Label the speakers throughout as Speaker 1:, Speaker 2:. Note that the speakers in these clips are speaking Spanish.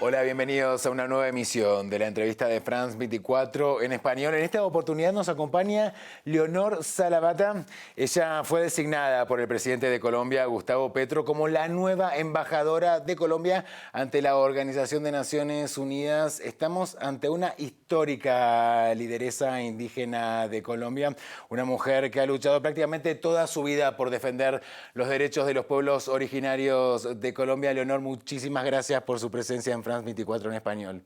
Speaker 1: Hola, bienvenidos a una nueva emisión de la entrevista de France 24 en español. En esta oportunidad nos acompaña Leonor Sala-Bata. Ella fue designada por el presidente de Colombia, Gustavo Petro, como la nueva embajadora de Colombia ante la Organización de Naciones Unidas. Estamos ante una histórica lideresa indígena de Colombia, una mujer que ha luchado prácticamente toda su vida por defender los derechos de los pueblos originarios de Colombia. Leonor, muchísimas gracias por su presencia en France 24 en español.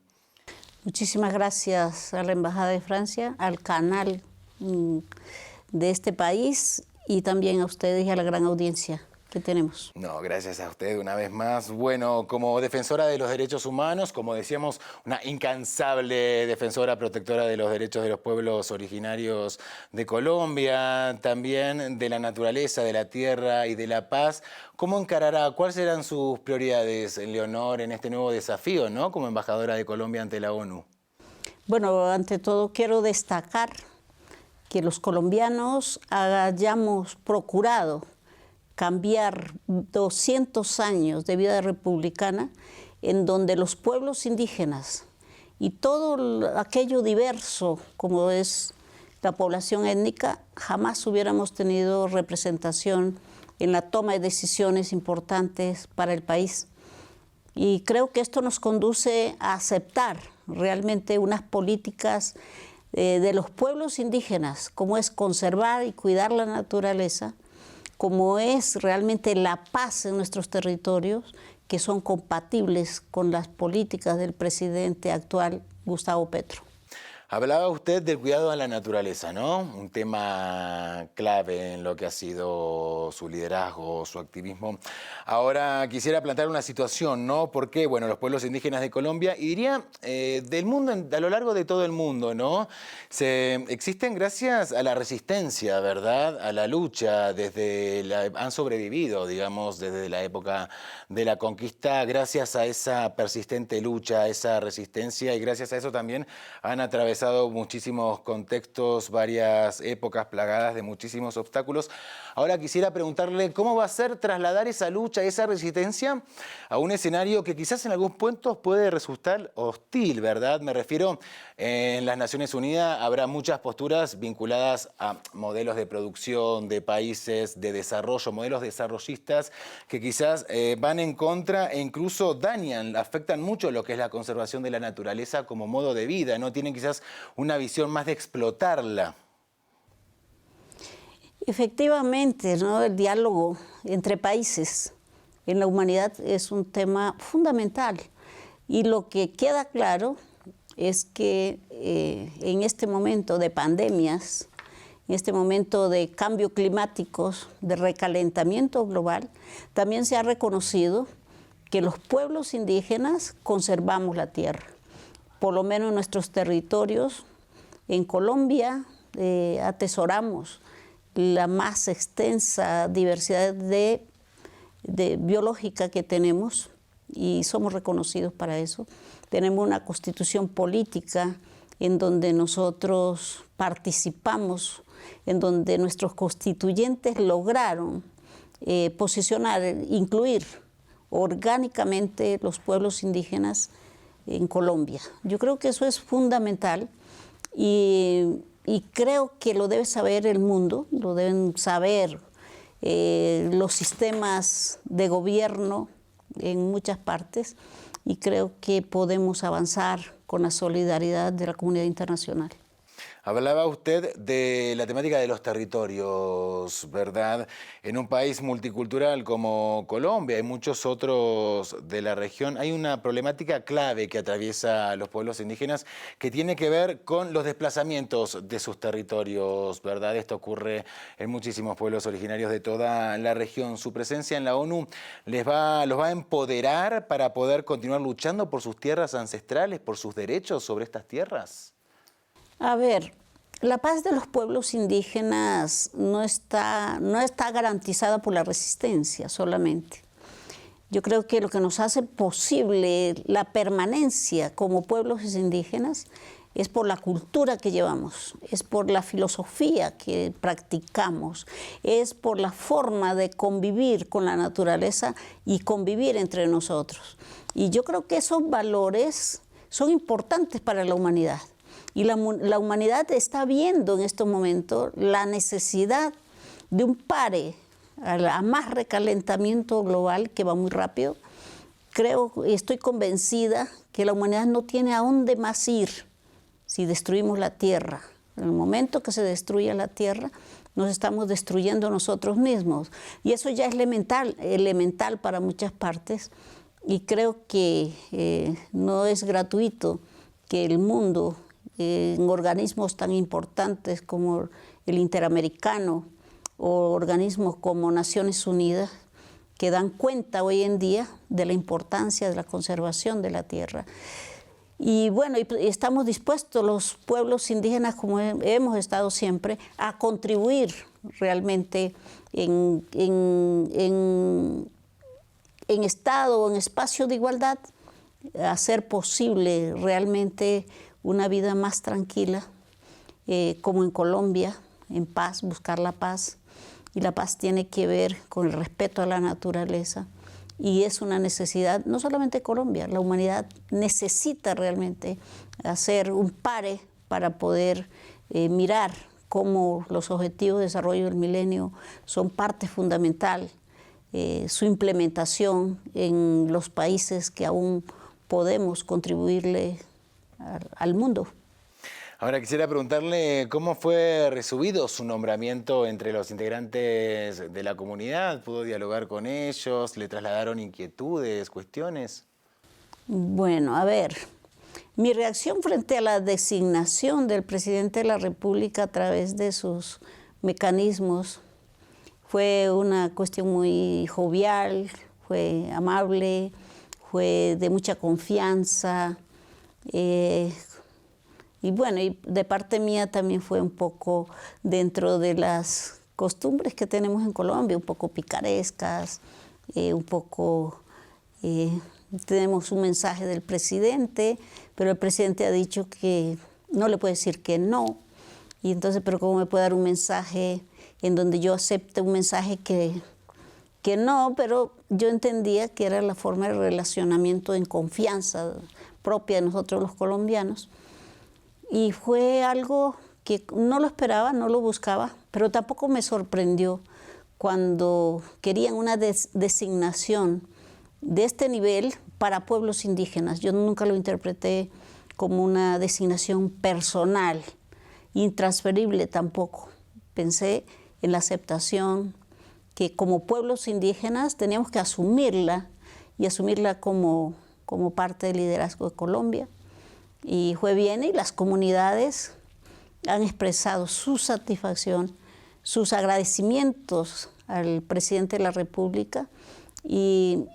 Speaker 2: Muchísimas gracias a la Embajada de Francia, al canal de este país y también a ustedes y a la gran audiencia que tenemos.
Speaker 1: No, gracias a usted una vez más. Bueno, como defensora de los derechos humanos, como decíamos, una incansable defensora protectora de los derechos de los pueblos originarios de Colombia, también de la naturaleza, de la tierra y de la paz. ¿Cómo encarará? ¿Cuáles serán sus prioridades, Leonor, en este nuevo desafío, ¿no?, como embajadora de Colombia ante la ONU?
Speaker 2: Bueno, ante todo quiero destacar que los colombianos hayamos procurado cambiar 200 años de vida republicana en donde los pueblos indígenas y todo aquello diverso como es la población étnica, jamás hubiéramos tenido representación en la toma de decisiones importantes para el país. Y creo que esto nos conduce a aceptar realmente unas políticas de los pueblos indígenas, como es conservar y cuidar la naturaleza, como es realmente la paz en nuestros territorios, que son compatibles con las políticas del presidente actual, Gustavo Petro.
Speaker 1: Hablaba usted del cuidado a la naturaleza, ¿no? Un tema clave en lo que ha sido su liderazgo, su activismo. Ahora quisiera plantear una situación, ¿no? Porque, bueno, los pueblos indígenas de Colombia, y diría del mundo, a lo largo de todo el mundo, ¿no?, existen gracias a la resistencia, ¿verdad?, a la lucha, han sobrevivido, digamos, desde la época de la conquista, gracias a esa persistente lucha, a esa resistencia, y gracias a eso también han atravesado muchísimos contextos, varias épocas plagadas de muchísimos obstáculos. Ahora quisiera preguntarle cómo va a ser trasladar esa lucha, esa resistencia a un escenario que quizás en algunos puntos puede resultar hostil, ¿verdad? Me refiero, en las Naciones Unidas habrá muchas posturas vinculadas a modelos de producción de países de desarrollo, modelos desarrollistas que quizás van en contra e incluso dañan, afectan mucho lo que es la conservación de la naturaleza como modo de vida, ¿no? Tienen quizás una visión más de explotarla.
Speaker 2: Efectivamente, ¿no?, el diálogo entre países en la humanidad es un tema fundamental. Y lo que queda claro es que en este momento de pandemias, en este momento de cambio climático, de recalentamiento global, también se ha reconocido que los pueblos indígenas conservamos la tierra. Por lo menos en nuestros territorios, en Colombia, atesoramos la más extensa diversidad biológica que tenemos y somos reconocidos para eso. Tenemos una constitución política en donde nosotros participamos, en donde nuestros constituyentes lograron posicionar, incluir orgánicamente los pueblos indígenas en Colombia. Yo creo que eso es fundamental y creo que lo debe saber el mundo, lo deben saber los sistemas de gobierno en muchas partes y creo que podemos avanzar con la solidaridad de la comunidad internacional.
Speaker 1: Hablaba usted de la temática de los territorios, ¿verdad? En un país multicultural como Colombia y muchos otros de la región, hay una problemática clave que atraviesa a los pueblos indígenas que tiene que ver con los desplazamientos de sus territorios, ¿verdad? Esto ocurre en muchísimos pueblos originarios de toda la región. Su presencia en la ONU los va a empoderar para poder continuar luchando por sus tierras ancestrales, por sus derechos sobre estas tierras.
Speaker 2: A ver, la paz de los pueblos indígenas no está garantizada por la resistencia solamente. Yo creo que lo que nos hace posible la permanencia como pueblos indígenas es por la cultura que llevamos, es por la filosofía que practicamos, es por la forma de convivir con la naturaleza y convivir entre nosotros. Y yo creo que esos valores son importantes para la humanidad. Y la humanidad está viendo en estos momentos la necesidad de un pare a más recalentamiento global que va muy rápido. Creo y estoy convencida que la humanidad no tiene a dónde más ir si destruimos la tierra. En el momento que se destruya la tierra, nos estamos destruyendo nosotros mismos. Y eso ya es elemental para muchas partes. Y creo que no es gratuito que el mundo, en organismos tan importantes como el Interamericano o organismos como Naciones Unidas, que dan cuenta hoy en día de la importancia de la conservación de la tierra. Y bueno, estamos dispuestos los pueblos indígenas, como hemos estado siempre, a contribuir realmente en estado o en espacio de igualdad, a hacer posible realmente una vida más tranquila, como en Colombia, en paz, buscar la paz. Y la paz tiene que ver con el respeto a la naturaleza. Y es una necesidad, no solamente Colombia, la humanidad necesita realmente hacer un pare para poder mirar cómo los objetivos de desarrollo del milenio son parte fundamental, su implementación en los países que aún podemos contribuirle al mundo.
Speaker 1: Ahora quisiera preguntarle cómo fue recibido su nombramiento entre los integrantes de la comunidad. ¿Pudo dialogar con ellos? ¿Le trasladaron inquietudes, cuestiones?
Speaker 2: Bueno, a ver, mi reacción frente a la designación del presidente de la República a través de sus mecanismos fue una cuestión muy jovial, fue amable, fue de mucha confianza. Y bueno, y de parte mía también fue un poco dentro de las costumbres que tenemos en Colombia, un poco picarescas, un poco... tenemos un mensaje del presidente, pero el presidente ha dicho que no le puede decir que no. Y entonces, pero ¿cómo me puede dar un mensaje en donde yo acepte un mensaje que no? Pero yo entendía que era la forma de relacionamiento en confianza propia de nosotros los colombianos. Y fue algo que no lo esperaba, no lo buscaba, pero tampoco me sorprendió cuando querían una designación de este nivel para pueblos indígenas. Yo nunca lo interpreté como una designación personal, intransferible tampoco. Pensé en la aceptación que como pueblos indígenas teníamos que asumirla y asumirla como parte del liderazgo de Colombia. Y fue bien, y las comunidades han expresado su satisfacción, sus agradecimientos al presidente de la República, y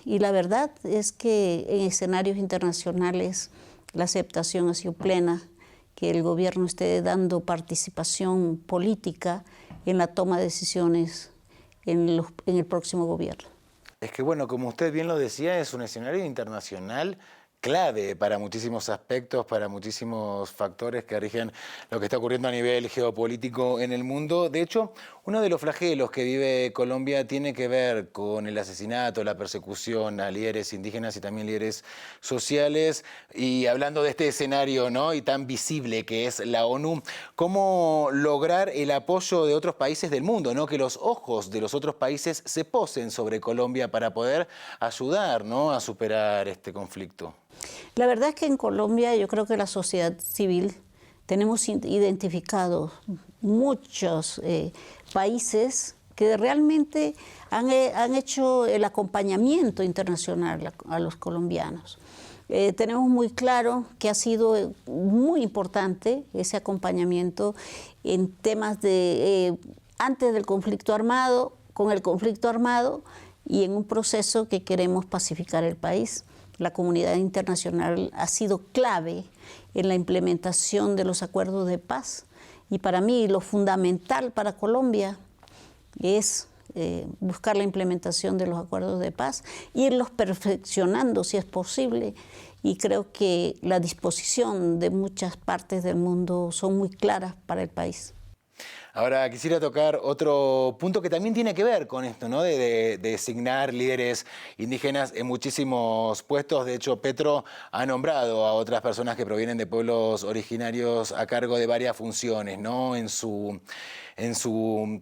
Speaker 2: la verdad es que en escenarios internacionales la aceptación ha sido plena, que el gobierno esté dando participación política en la toma de decisiones en el próximo gobierno.
Speaker 1: Es que bueno, como usted bien lo decía, es un escenario internacional clave para muchísimos aspectos, para muchísimos factores que rigen lo que está ocurriendo a nivel geopolítico en el mundo. De hecho, uno de los flagelos que vive Colombia tiene que ver con el asesinato, la persecución a líderes indígenas y también líderes sociales. Y hablando de este escenario, ¿no?, y tan visible que es la ONU, ¿cómo lograr el apoyo de otros países del mundo, ¿no?, que los ojos de los otros países se posen sobre Colombia para poder ayudar, ¿no?, a superar este conflicto?
Speaker 2: La verdad es que en Colombia yo creo que la sociedad civil tenemos identificado muchos países que realmente han hecho el acompañamiento internacional a los colombianos. Tenemos muy claro que ha sido muy importante ese acompañamiento en temas de antes del conflicto armado, con el conflicto armado y en un proceso que queremos pacificar el país. La comunidad internacional ha sido clave en la implementación de los acuerdos de paz. Y para mí lo fundamental para Colombia es buscar la implementación de los acuerdos de paz, irlos perfeccionando si es posible, y creo que la disposición de muchas partes del mundo son muy claras para el país.
Speaker 1: Ahora quisiera tocar otro punto que también tiene que ver con esto, ¿no? De designar líderes indígenas en muchísimos puestos. De hecho, Petro ha nombrado a otras personas que provienen de pueblos originarios a cargo de varias funciones, ¿no?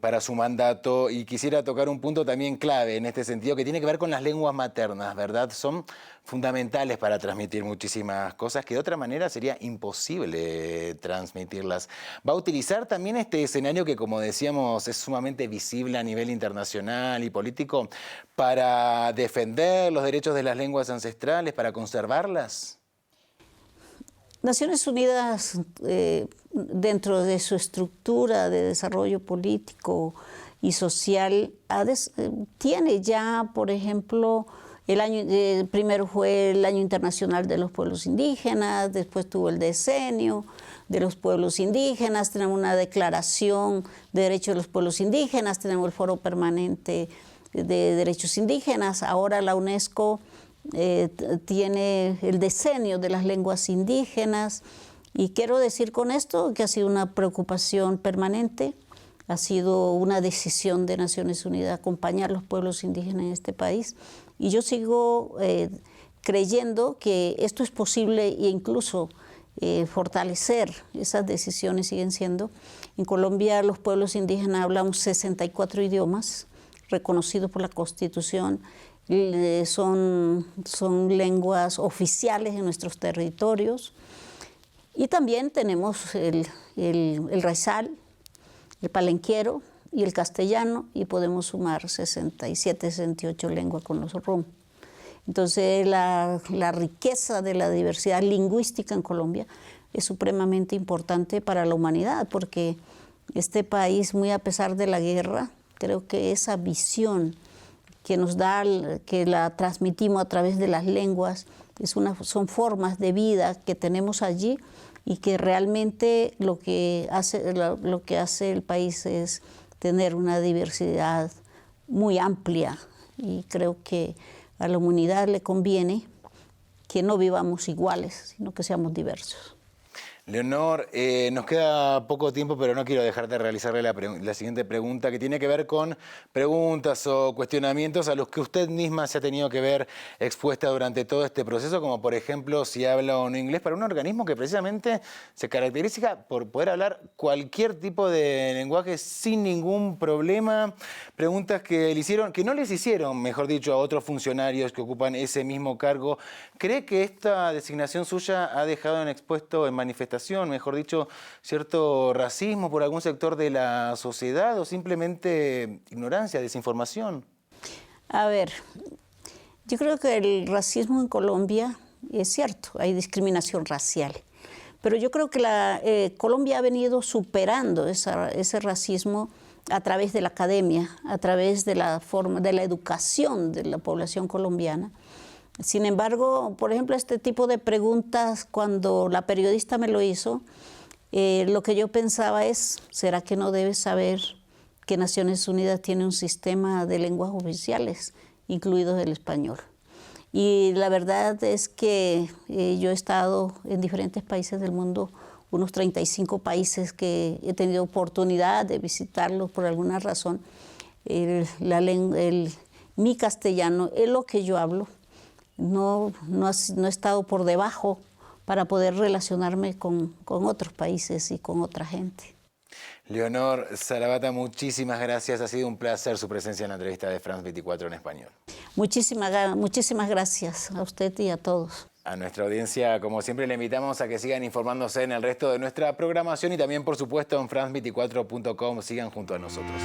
Speaker 1: Para su mandato. Y quisiera tocar un punto también clave en este sentido, que tiene que ver con las lenguas maternas, ¿verdad? Son fundamentales para transmitir muchísimas cosas que de otra manera sería imposible transmitirlas. ¿Va a utilizar también este escenario que, como decíamos, es sumamente visible a nivel internacional y político para defender los derechos de las lenguas ancestrales, para conservarlas?
Speaker 2: Naciones Unidas, dentro de su estructura de desarrollo político y social, tiene ya, por ejemplo, primero fue el Año Internacional de los Pueblos Indígenas, después tuvo el Decenio de los Pueblos Indígenas, tenemos una Declaración de Derechos de los Pueblos Indígenas, tenemos el Foro Permanente de Derechos Indígenas, ahora la UNESCO tiene el Decenio de las Lenguas Indígenas, y quiero decir con esto que ha sido una preocupación permanente, ha sido una decisión de Naciones Unidas acompañar a los pueblos indígenas en este país, y yo sigo creyendo que esto es posible e incluso fortalecer esas decisiones siguen siendo. En Colombia los pueblos indígenas hablan 64 idiomas reconocidos por la Constitución, son lenguas oficiales en nuestros territorios, y también tenemos el raizal, el palenquero y el castellano, y podemos sumar 67, 68 lenguas con los rom. Entonces la riqueza de la diversidad lingüística en Colombia es supremamente importante para la humanidad, porque este país, muy a pesar de la guerra, creo que esa visión que nos da, que la transmitimos a través de las lenguas, son formas de vida que tenemos allí, y que realmente lo que hace el país es tener una diversidad muy amplia, y creo que a la humanidad le conviene que no vivamos iguales, sino que seamos diversos.
Speaker 1: Leonor, nos queda poco tiempo, pero no quiero dejar de realizarle la siguiente pregunta, que tiene que ver con preguntas o cuestionamientos a los que usted misma se ha tenido que ver expuesta durante todo este proceso, como por ejemplo si habla o no inglés, para un organismo que precisamente se caracteriza por poder hablar cualquier tipo de lenguaje sin ningún problema. Preguntas que no les hicieron, mejor dicho, a otros funcionarios que ocupan ese mismo cargo. ¿Cree que esta designación suya ha dejado en manifestación, mejor dicho, cierto racismo por algún sector de la sociedad, o simplemente ignorancia, desinformación?
Speaker 2: A ver, yo creo que el racismo en Colombia es cierto, hay discriminación racial, pero yo creo que Colombia ha venido superando ese racismo a través de la academia, a través de la educación de la población colombiana. Sin embargo, por ejemplo, este tipo de preguntas, cuando la periodista me lo hizo, lo que yo pensaba es, ¿será que no debe saber que Naciones Unidas tiene un sistema de lenguas oficiales, incluidos el español? Y la verdad es que yo he estado en diferentes países del mundo, unos 35 países que he tenido oportunidad de visitarlos por alguna razón. Mi castellano es lo que yo hablo. No he estado por debajo para poder relacionarme con otros países y con otra gente.
Speaker 1: Leonor Sarabata, muchísimas gracias. Ha sido un placer su presencia en la entrevista de France 24 en español.
Speaker 2: Muchísimas gracias a usted y a todos.
Speaker 1: A nuestra audiencia, como siempre, le invitamos a que sigan informándose en el resto de nuestra programación, y también, por supuesto, en france24.com. Sigan junto a nosotros.